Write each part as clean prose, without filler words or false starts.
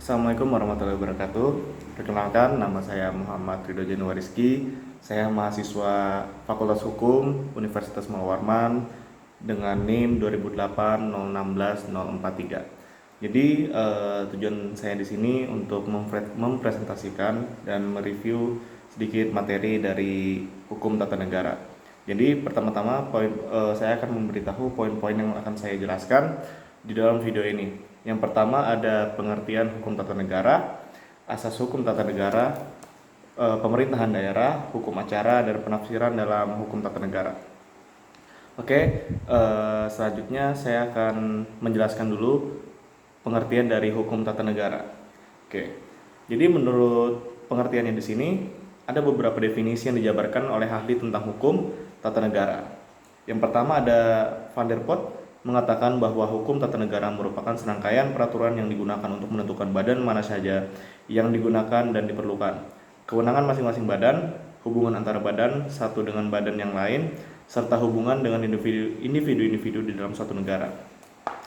Assalamualaikum warahmatullahi wabarakatuh. Perkenalkan, nama saya Muhammad Ridho Januariski. Saya mahasiswa Fakultas Hukum Universitas Muhammad Warman dengan NIM 2008 016 043. Jadi tujuan saya di sini untuk mempresentasikan dan mereview sedikit materi dari hukum tata negara. Jadi pertama-tama saya akan memberitahu poin-poin yang akan saya jelaskan di dalam video ini. Yang pertama ada pengertian hukum tata negara, asas hukum tata negara, pemerintahan daerah, hukum acara, dan penafsiran dalam hukum tata negara. Oke, selanjutnya saya akan menjelaskan dulu pengertian dari hukum tata negara. Oke, jadi menurut pengertiannya di sini ada beberapa definisi yang dijabarkan oleh ahli tentang hukum tata negara. Yang pertama ada Van der Pot mengatakan bahwa hukum tata negara merupakan serangkaian peraturan yang digunakan untuk menentukan badan mana saja yang digunakan dan diperlukan, kewenangan masing-masing badan, hubungan antara badan satu dengan badan yang lain, serta hubungan dengan individu-individu di dalam suatu negara.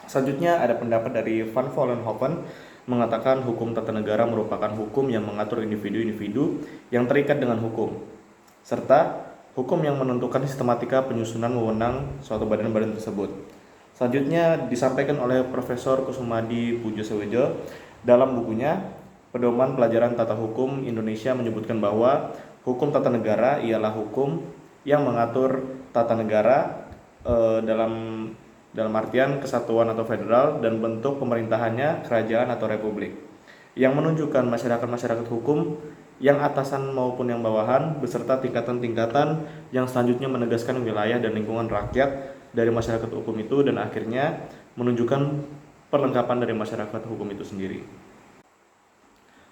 Selanjutnya ada pendapat dari Van Vollenhoven mengatakan hukum tata negara merupakan hukum yang mengatur individu-individu yang terikat dengan hukum, serta hukum yang menentukan sistematika penyusunan wewenang suatu badan-badan tersebut. Selanjutnya disampaikan oleh Profesor Kusumadi Pujosewejo dalam bukunya Pedoman Pelajaran Tata Hukum Indonesia menyebutkan bahwa hukum tata negara ialah hukum yang mengatur tata negara dalam artian kesatuan atau federal dan bentuk pemerintahannya kerajaan atau republik, yang menunjukkan masyarakat-masyarakat hukum yang atasan maupun yang bawahan beserta tingkatan-tingkatan yang selanjutnya menegaskan wilayah dan lingkungan rakyat dari masyarakat hukum itu dan akhirnya menunjukkan perlengkapan dari masyarakat hukum itu sendiri.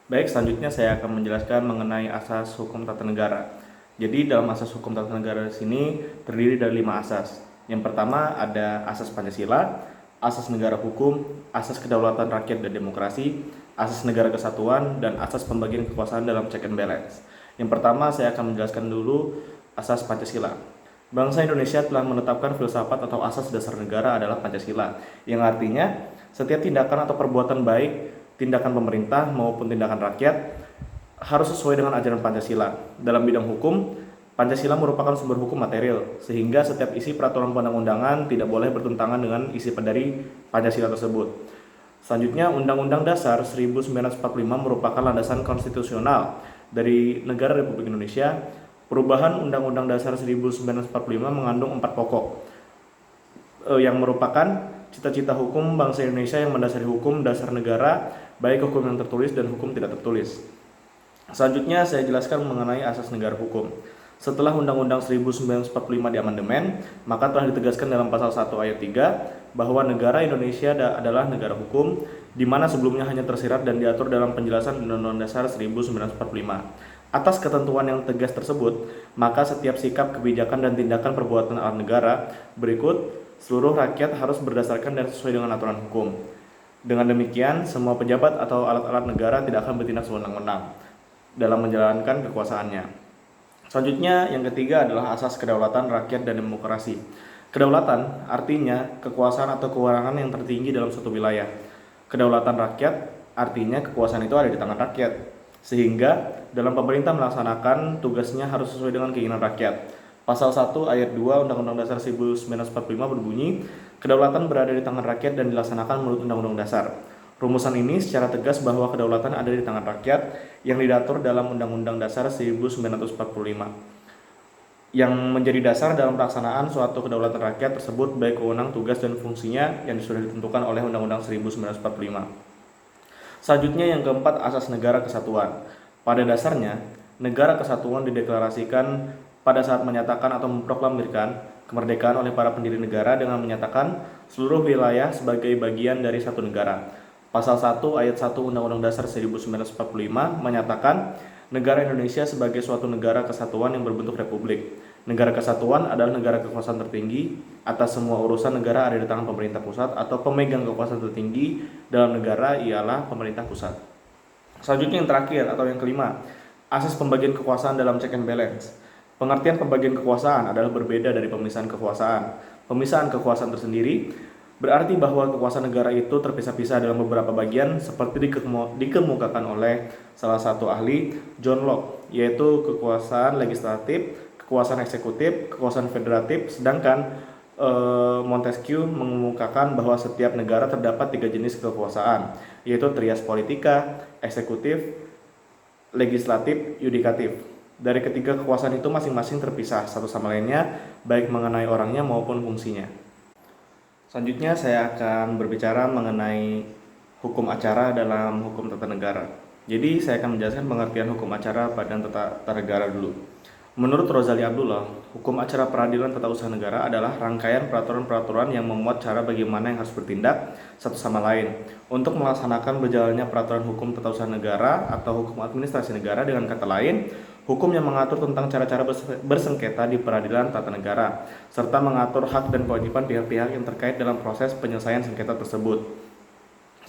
Baik, selanjutnya saya akan menjelaskan mengenai asas hukum tata negara. Jadi dalam asas hukum tata negara di sini terdiri dari 5 asas. Yang pertama ada asas Pancasila, asas negara hukum, asas kedaulatan rakyat dan demokrasi, asas negara kesatuan, dan asas pembagian kekuasaan dalam check and balance. Yang pertama saya akan menjelaskan dulu asas Pancasila. Bangsa Indonesia telah menetapkan filsafat atau asas dasar negara adalah Pancasila, yang artinya setiap tindakan atau perbuatan baik, tindakan pemerintah maupun tindakan rakyat harus sesuai dengan ajaran Pancasila. Dalam bidang hukum, Pancasila merupakan sumber hukum material, sehingga setiap isi peraturan perundang-undangan tidak boleh bertentangan dengan isi dari Pancasila tersebut. Selanjutnya, Undang-Undang Dasar 1945 merupakan landasan konstitusional dari Negara Republik Indonesia. Perubahan Undang-Undang Dasar 1945 mengandung 4 pokok yang merupakan cita-cita hukum bangsa Indonesia yang mendasari hukum dasar negara, baik hukum yang tertulis dan hukum tidak tertulis. Selanjutnya saya jelaskan mengenai asas negara hukum. Setelah Undang-Undang 1945 diamandemen, maka telah ditegaskan dalam pasal 1 ayat 3 bahwa negara Indonesia adalah negara hukum, di mana sebelumnya hanya tersirat dan diatur dalam penjelasan Undang-Undang Dasar 1945. Atas ketentuan yang tegas tersebut, maka setiap sikap, kebijakan, dan tindakan perbuatan alat negara berikut seluruh rakyat harus berdasarkan dan sesuai dengan aturan hukum. Dengan demikian, semua pejabat atau alat-alat negara tidak akan bertindak sewenang-wenang dalam menjalankan kekuasaannya. Selanjutnya, yang ketiga adalah asas kedaulatan rakyat dan demokrasi. Kedaulatan artinya kekuasaan atau kewenangan yang tertinggi dalam suatu wilayah. Kedaulatan rakyat artinya kekuasaan itu ada di tangan rakyat, sehingga dalam pemerintah melaksanakan tugasnya harus sesuai dengan keinginan rakyat. Pasal 1 ayat 2 Undang-Undang Dasar 1945 berbunyi, kedaulatan berada di tangan rakyat dan dilaksanakan menurut Undang-Undang Dasar. Rumusan ini secara tegas bahwa kedaulatan ada di tangan rakyat yang diatur dalam Undang-Undang Dasar 1945. Yang menjadi dasar dalam pelaksanaan suatu kedaulatan rakyat tersebut baik wewenang, tugas, dan fungsinya yang sudah ditentukan oleh Undang-Undang 1945. Selanjutnya yang keempat, asas negara kesatuan. Pada dasarnya, negara kesatuan dideklarasikan pada saat menyatakan atau memproklamirkan kemerdekaan oleh para pendiri negara dengan menyatakan seluruh wilayah sebagai bagian dari satu negara. Pasal 1 ayat 1 Undang-Undang Dasar 1945 menyatakan negara Indonesia sebagai suatu negara kesatuan yang berbentuk republik. Negara kesatuan adalah negara kekuasaan tertinggi atas semua urusan negara ada di tangan pemerintah pusat atau pemegang kekuasaan tertinggi dalam negara ialah pemerintah pusat. Selanjutnya yang terakhir atau yang kelima, asas pembagian kekuasaan dalam check and balance. Pengertian pembagian kekuasaan adalah berbeda dari pemisahan kekuasaan. Pemisahan kekuasaan tersendiri Berarti bahwa kekuasaan negara itu terpisah-pisah dalam beberapa bagian seperti dikemukakan oleh salah satu ahli, John Locke, yaitu kekuasaan legislatif, kekuasaan eksekutif, kekuasaan federatif, sedangkan Montesquieu mengemukakan bahwa setiap negara terdapat 3 jenis kekuasaan, yaitu trias politika, eksekutif, legislatif, yudikatif. Dari ketiga kekuasaan itu masing-masing terpisah satu sama lainnya, baik mengenai orangnya maupun fungsinya. Selanjutnya saya akan berbicara mengenai hukum acara dalam hukum tata negara. Jadi saya akan menjelaskan pengertian hukum acara pada tata negara dulu. Menurut Rozali Abdullah, hukum acara peradilan tata usaha negara adalah rangkaian peraturan-peraturan yang memuat cara bagaimana yang harus bertindak satu sama lain untuk melaksanakan berjalannya peraturan hukum tata usaha negara atau hukum administrasi negara. Dengan kata lain, hukum yang mengatur tentang cara-cara bersengketa di peradilan tata negara, serta mengatur hak dan kewajiban pihak-pihak yang terkait dalam proses penyelesaian sengketa tersebut.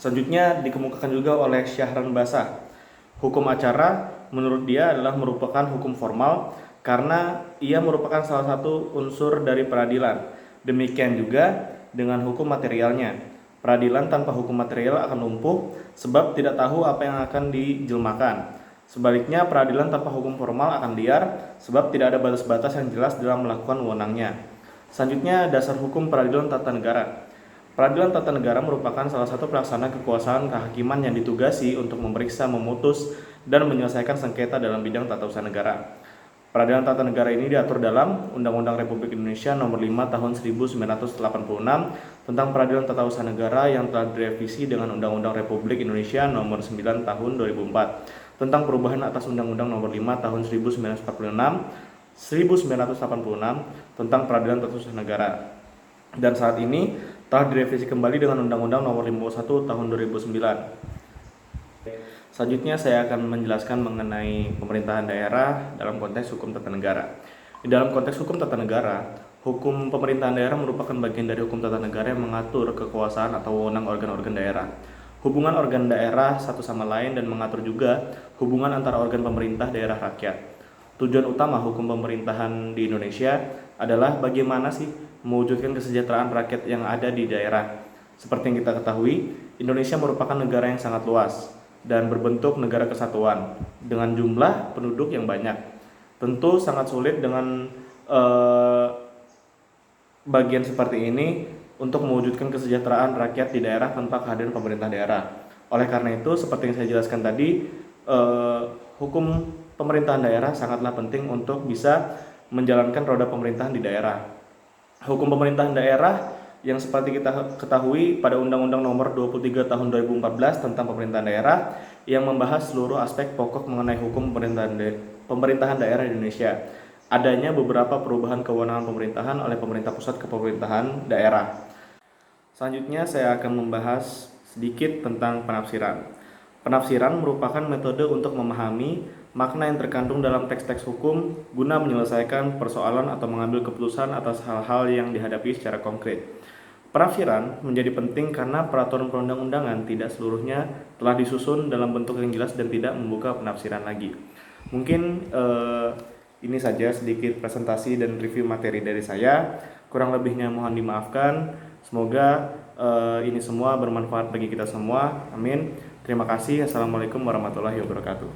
Selanjutnya dikemukakan juga oleh Syahran Basah. Hukum acara menurut dia adalah merupakan hukum formal karena ia merupakan salah satu unsur dari peradilan. Demikian juga dengan hukum materialnya. Peradilan tanpa hukum material akan lumpuh sebab tidak tahu apa yang akan dijelmakan. Sebaliknya, peradilan tanpa hukum formal akan liar sebab tidak ada batas-batas yang jelas dalam melakukan wewenangnya. Selanjutnya, dasar hukum peradilan tata negara. Peradilan tata negara merupakan salah satu pelaksana kekuasaan kehakiman yang ditugasi untuk memeriksa, memutus, dan menyelesaikan sengketa dalam bidang tata usaha negara. Peradilan tata negara ini diatur dalam Undang-Undang Republik Indonesia Nomor 5 Tahun 1986 tentang Peradilan Tata Usaha Negara yang telah direvisi dengan Undang-Undang Republik Indonesia Nomor 9 Tahun 2004 tentang perubahan atas Undang-Undang Nomor 5 Tahun 1986 tentang Peradilan Tata Usaha Negara. Dan saat ini telah direvisi kembali dengan Undang-Undang Nomor 51 Tahun 2009. Selanjutnya saya akan menjelaskan mengenai pemerintahan daerah dalam konteks hukum tata negara. Di dalam konteks hukum tata negara, hukum pemerintahan daerah merupakan bagian dari hukum tata negara yang mengatur kekuasaan atau wewenang organ-organ daerah, hubungan organ daerah satu sama lain, dan mengatur juga hubungan antara organ pemerintah daerah rakyat. Tujuan utama hukum pemerintahan di Indonesia adalah bagaimana sih mewujudkan kesejahteraan rakyat yang ada di daerah. Seperti yang kita ketahui, Indonesia merupakan negara yang sangat luas dan berbentuk negara kesatuan dengan jumlah penduduk yang banyak. Tentu sangat sulit dengan bagian seperti ini untuk mewujudkan kesejahteraan rakyat di daerah tanpa kehadiran pemerintah daerah. Oleh karena itu, seperti yang saya jelaskan tadi, hukum pemerintahan daerah sangatlah penting untuk bisa menjalankan roda pemerintahan di daerah. Hukum pemerintahan daerah yang seperti kita ketahui pada Undang-Undang Nomor 23 Tahun 2014 tentang pemerintahan daerah yang membahas seluruh aspek pokok mengenai hukum pemerintahan daerah di Indonesia. Adanya beberapa perubahan kewenangan pemerintahan oleh pemerintah pusat ke pemerintahan daerah. Selanjutnya saya akan membahas sedikit tentang penafsiran. Penafsiran merupakan metode untuk memahami makna yang terkandung dalam teks-teks hukum guna menyelesaikan persoalan atau mengambil keputusan atas hal-hal yang dihadapi secara konkret. Penafsiran menjadi penting karena peraturan perundang-undangan tidak seluruhnya telah disusun dalam bentuk yang jelas dan tidak membuka penafsiran lagi. Mungkin ini saja sedikit presentasi dan review materi dari saya. Kurang lebihnya mohon dimaafkan. Semoga ini semua bermanfaat bagi kita semua. Amin. Terima kasih. Assalamualaikum warahmatullahi wabarakatuh.